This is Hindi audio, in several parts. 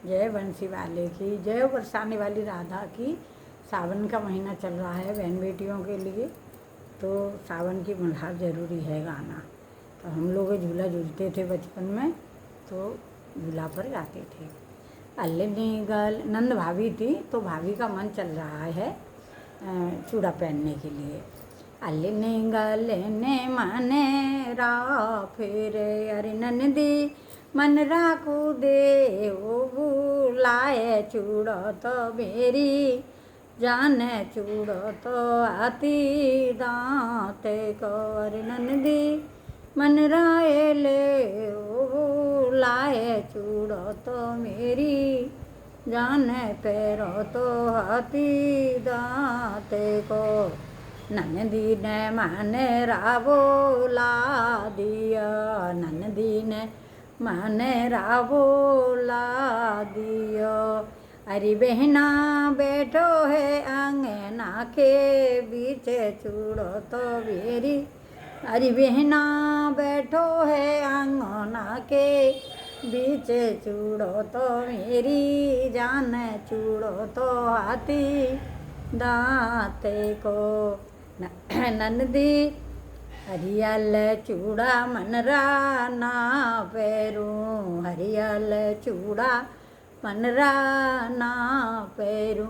जय बंसी वाले की जय। बरसाने वाली राधा की। सावन का महीना चल रहा है बहन बेटियों के लिए, तो सावन की मल्हार ज़रूरी है गाना। तो हम लोग झूला झूलते थे बचपन में, तो झूला पर गाते थे। अल्ले गल नंद भाभी थी, तो भाभी का मन चल रहा है चूड़ा पहनने के लिए। अल्ले गल ने माने रा फिर अरे नंदी मन राखू दे ओ बुलाए चूड़ो तो मेरी जान चूड़ो तो आती दांते को अरे नंदी मन राय ले ओ बुलाए चूड़ो तो मेरी जान पैरो तो हाथी दांते को नंदी ने माने रावो ला दिया नंदी ने माने रावो ला दियो अरे बहना बैठो है अंगना के बीच चूड़ो तो बेरी अरे बहना बैठो है अंगना के बीच चूड़ो तो मेरी जान चूड़ो तो हाथी दांते को नंदी हरियल चूड़ा मनरा ना पैरूं हरियल चूड़ा मनरा ना पैरूं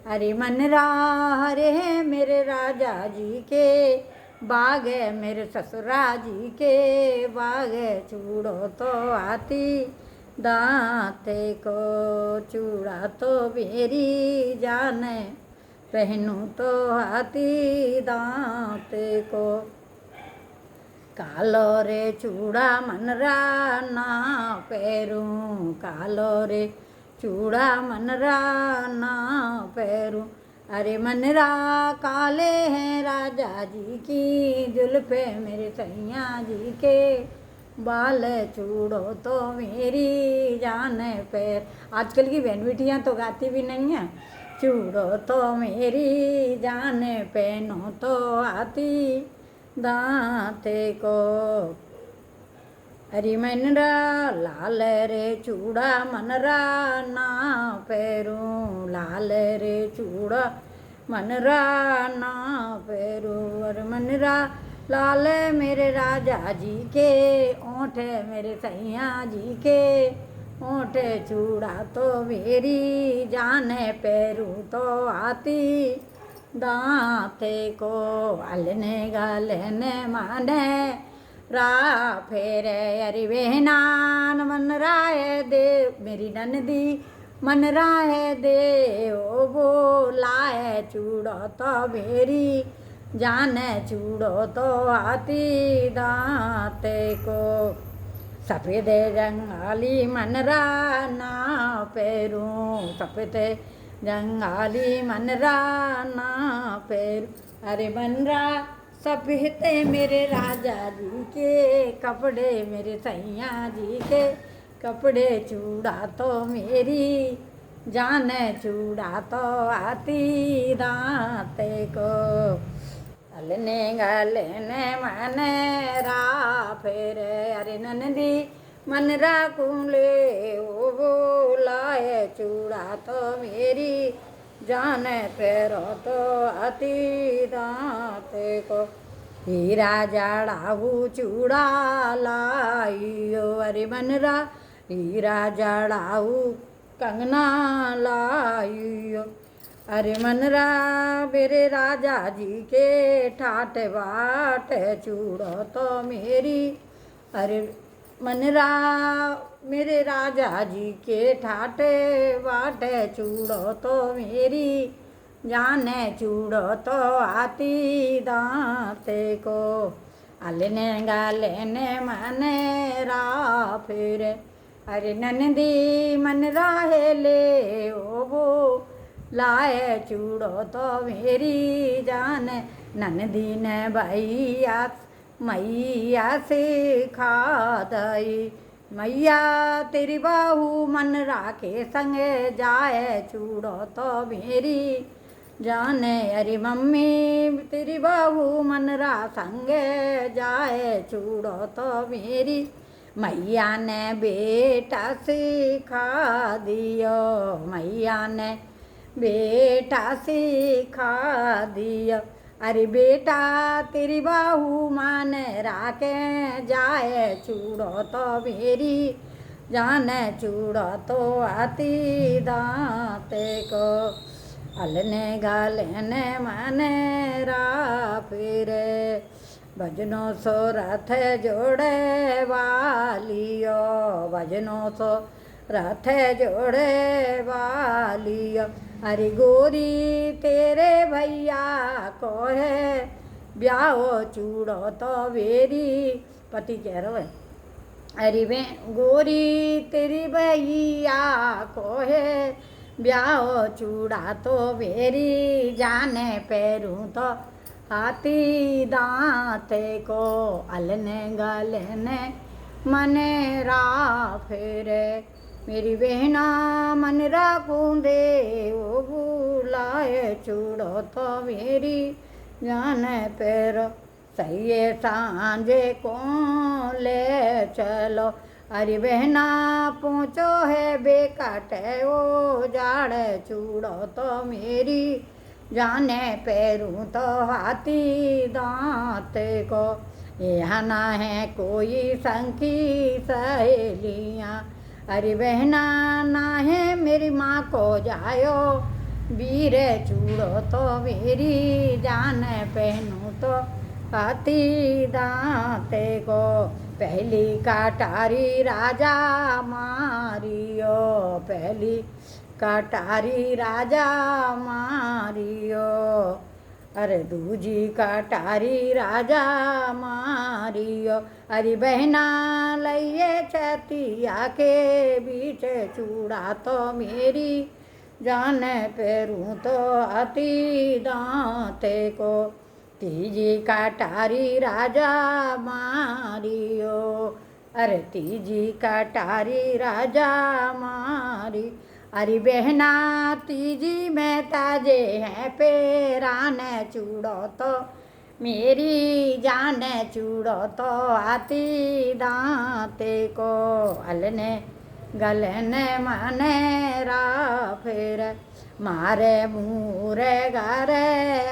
अरे मनरा हरे मेरे राजा जी के बाग मेरे ससुरा जी के बाग चूड़ो तो आती दांते को चूड़ा तो मेरी जान पहनूं तो हाथी दांते को कालो रे चूड़ा मनरा ना पैरूं कालो रे चूड़ा मनरा ना पैरूं अरे मनरा काले हैं राजा जी की जुल्फे मेरे सैया जी के बाल चूड़ो तो मेरी जान पैर। आजकल की बहन बेटियाँ तो गाती भी नहीं हैं। चूड़ो तो मेरी जान पहनो तो आती दांते को अरे मनरा लाल रे चूड़ा मनरा ना पैरूं लाल रे चूड़ा मनरा ना पैरूं अरे मनरा लाल मेरे राजा जी के ओंठ मेरे सैया जी के ओंठ चूड़ा तो मेरी जान पैरूं तो आती दांते को अलने गलने माने रा फेरे अरे बहनान मन राय दे मेरी नंदी मन राय दे ओ बोलाए चूड़ो तो मेरी जान चूड़ो तो आती दांते को सफ़ेद जंगाली मनरा ना पैरूं सफ़ेद जंगाली मनरा ना पैरूं अरे मनरा सफ़ेद मेरे राजा जी के कपड़े मेरे सैया जी के कपड़े चूड़ा तो मेरी जान चूड़ा तो आती दांते को अलने गलने मने रा फिर अरे नंदी मन राखूले ओ बोलाए चूड़ा तो मेरी जान पैरो तो अति दांते को हीरा जड़ाऊ चूड़ा लाइयो अरे मनरा हीरा जड़ाऊ कंगना लाइयो अरे मनरा मेरे राजा जी के ठाट बाट चूड़ो तो मेरी अरे मनरा मेरे राजा जी के ठाट बाट चूड़ो तो मेरी जान चूड़ो तो आती दांते को अलने गलने मने रा फिर अरे नंदी मन राहे ले ओ वो लाए चूड़ो तो मेरी जान नंदी ने भैया मैया से खा दई मैया तेरी बहू मन राखे संग जाए चूड़ो तो मेरी जान अरे मम्मी तेरी बहू मन रा संग जाए चूड़ो तो मेरी मैया ने बेटा सिखा दियो, मैया ने बेटा सिखा दियो। अरे बेटा तेरी बहू मान राके जाए चूड़ो तो मेरी जाने चूड़ो तो आती दांते को। अलने गालने मने रा फिरे भजनो सो रथ जोड़े वालियो, भजनो सो रथ जोड़े वालियो। अरे गोरी तेरे भैया को है ब्याहो चूड़ो तो वेरी। पति कह रहा है अरे वे गोरी तेरी भैया को है ब्याहो चूड़ा तो वेरी जाने पैरूं तो हाथी दांते को। अलने गलने मने रा फेरे मेरी बहना मन राखूं दे वो बुलाए चूड़ो तो मेरी जाने पैरो। सही सांझे को ले चलो अरे बहना पहुँचो है बेकाटे ओ जाड़े चूड़ो तो मेरी जाने पैरूं तो हाथी दांते को। यहाँ ना है कोई संगी सहेलियाँ अरे बहना ना है मेरी माँ को जायो बीरे चूड़ो तो मेरी जाने पहनूं तो हाथी दांते को। पहली कटारी राजा मारियो, पहली कटारी राजा मारियो। अरे दूजी कटारी राजा मारियो। अरे बहना लइए छतिया के बीच चूड़ा तो मेरी जाने पैरूं तो अति दांते को। तीजी कटारी राजा मारियो, अरे तीजी कटारी राजा मारी। अरे बहना तीजी में ताजे हैं पेराने चूड़ो तो मेरी जाने चूड़ो तो आती दांते को। अलने गलने मने रा फिर मारे मूरे घरे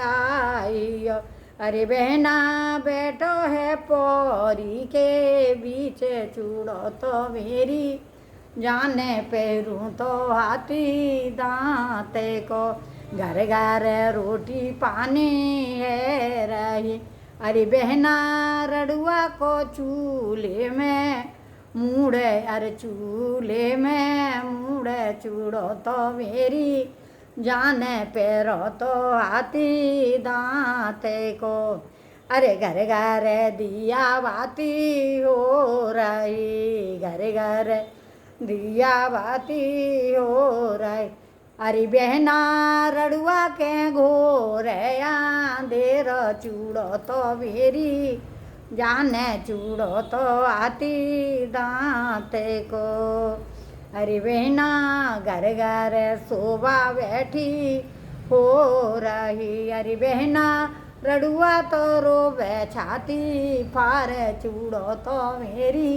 आइयो। अरे बहना बैठो है पौरी के बीच चूड़ो तो मेरी जाने पैरूं तो हाथी दांते को। घर घर रोटी पानी है रही अरे बहना रड़ुआ को चूल्हे में मूड़े अरे चूल्हे में मूड़े चूड़ो तो मेरी जाने पैरो तो हाथी दांते को। अरे घर घर दिया बाती हो रही, घर घर दिया बाती हो रही। अरे बहना रड़ुआ के घोर देर चूड़ो तो मेरी जाने चूड़ो तो आती दांते को। अरे बहना घर घर शोभा बैठी हो रही अरे बहना रड़ुआ तो रोवे छाती फार चूड़ो तो मेरी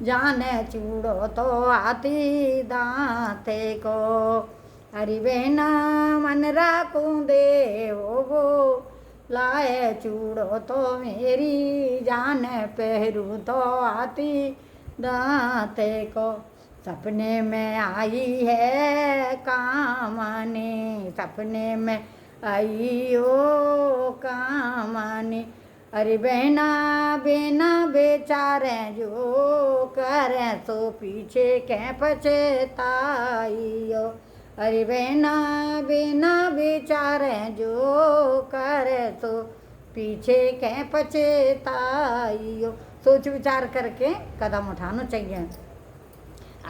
जाने चूड़ो तो आती दांते को। अरे बहना मन राखूं दे वो लाए चूड़ो तो मेरी जाने पहरूं तो आती दांते को। सपने में आई है कामनी, सपने में आई ओ कामनी। अरे बहना बेना बेचारे जो करें सो पीछे कै पछताइयो। अरे बहना बेना बेचारे जो करे सो पीछे कै पछताइयो। सोच विचार करके कदम उठाना चाहिए।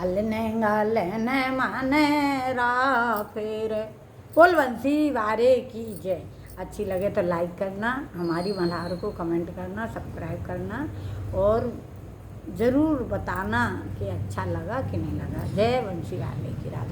अलने गलने माने रा फिर। बोल बंसी वारे की जय। अच्छी लगे तो लाइक करना, हमारी मल्हार को कमेंट करना, सब्सक्राइब करना और ज़रूर बताना कि अच्छा लगा कि नहीं लगा। जय बंसी वाले की राधा।